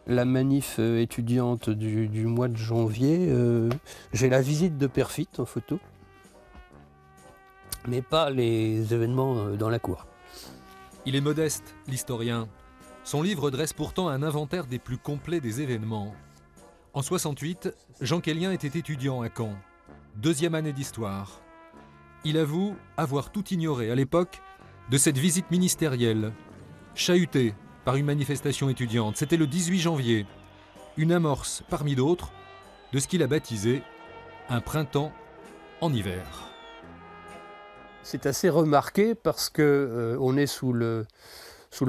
la manif étudiante du mois de janvier, j'ai la visite de Perfit en photo, mais pas les événements dans la cour. Il est modeste, l'historien. Son livre dresse pourtant un inventaire des plus complets des événements. En 68, Jean Quélien était étudiant à Caen, 2e année d'histoire. Il avoue avoir tout ignoré à l'époque de cette visite ministérielle, chahutée par une manifestation étudiante. C'était le 18 janvier, une amorce parmi d'autres de ce qu'il a baptisé un printemps en hiver. C'est assez remarqué parce qu'on est sous le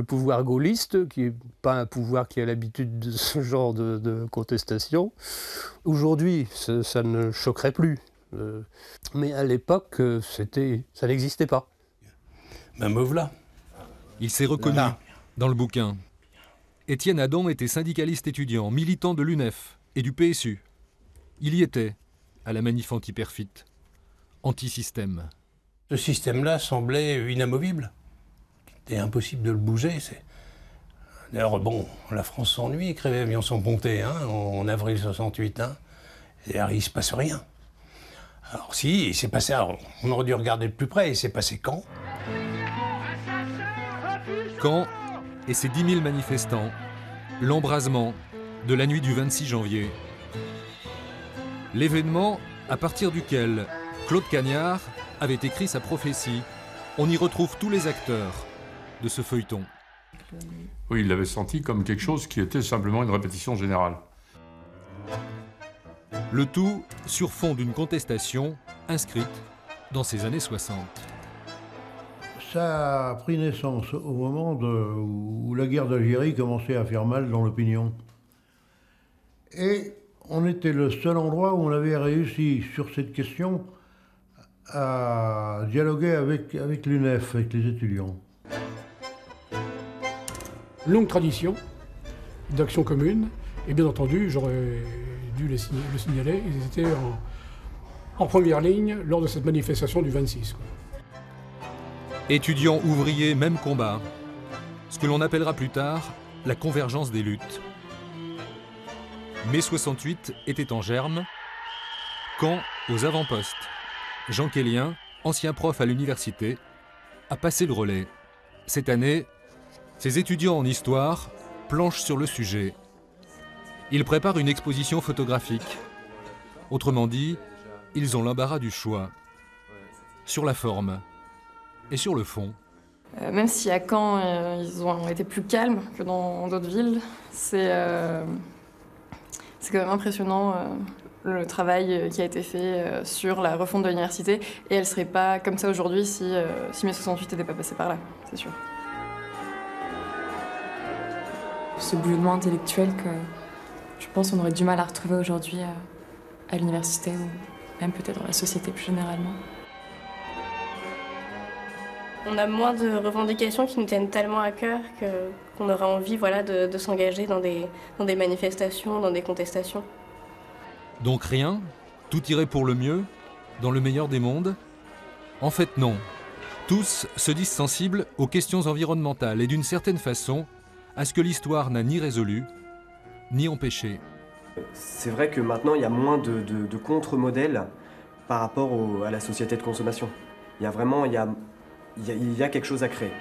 pouvoir gaulliste, qui n'est pas un pouvoir qui a l'habitude de ce genre de contestation. Aujourd'hui, ça ne choquerait plus. Mais à l'époque, ça n'existait pas. Ben me voilà. Il s'est reconnu dans le bouquin. Étienne Adam était syndicaliste étudiant, militant de l'UNEF et du PSU. Il y était, à la manif anti-Perfit, anti-système. Ce système-là semblait inamovible. C'était impossible de le bouger. D'ailleurs, bon, la France s'ennuie, écrivait Viançon-Pontet, hein, en avril 68. Hein, et alors, il ne se passe rien. Alors si, il s'est passé, alors, on aurait dû regarder de plus près, il s'est passé quand ? Caen et ses 10 000 manifestants, l'embrasement de la nuit du 26 janvier. L'événement à partir duquel Claude Cagnard avait écrit sa prophétie. On y retrouve tous les acteurs de ce feuilleton. Oui, il l'avait senti comme quelque chose qui était simplement une répétition générale. Le tout sur fond d'une contestation inscrite dans ces années 60. Ça a pris naissance au moment où la guerre d'Algérie commençait à faire mal dans l'opinion. Et on était le seul endroit où on avait réussi sur cette question à dialoguer avec l'UNEF, avec les étudiants. Longue tradition d'action commune, et bien entendu, j'aurais dû le signaler, ils étaient en première ligne lors de cette manifestation du 26. Étudiants, ouvriers, même combat. Ce que l'on appellera plus tard la convergence des luttes. Mai 68 était en germe, Caen aux avant-postes. Jean Quélien, ancien prof à l'université, a passé le relais. Cette année, ses étudiants en histoire planchent sur le sujet. Ils préparent une exposition photographique. Autrement dit, ils ont l'embarras du choix. Sur la forme et sur le fond. Même si à Caen, ils ont été plus calmes que dans d'autres villes, c'est quand même impressionnant le travail qui a été fait sur la refonte de l'université. Et elle ne serait pas comme ça aujourd'hui si mai 68 n'était pas passé par là, c'est sûr. Ce bouillonnement intellectuel que je pense qu'on aurait du mal à retrouver aujourd'hui à l'université ou même peut-être dans la société plus généralement. On a moins de revendications qui nous tiennent tellement à cœur qu'on aurait envie de s'engager dans des manifestations, dans des contestations. Donc rien, tout irait pour le mieux, dans le meilleur des mondes? En fait non. Tous se disent sensibles aux questions environnementales et d'une certaine façon à ce que l'histoire n'a ni résolu, ni empêché. C'est vrai que maintenant il y a moins de contre-modèles par rapport à la société de consommation. Il y a quelque chose à créer.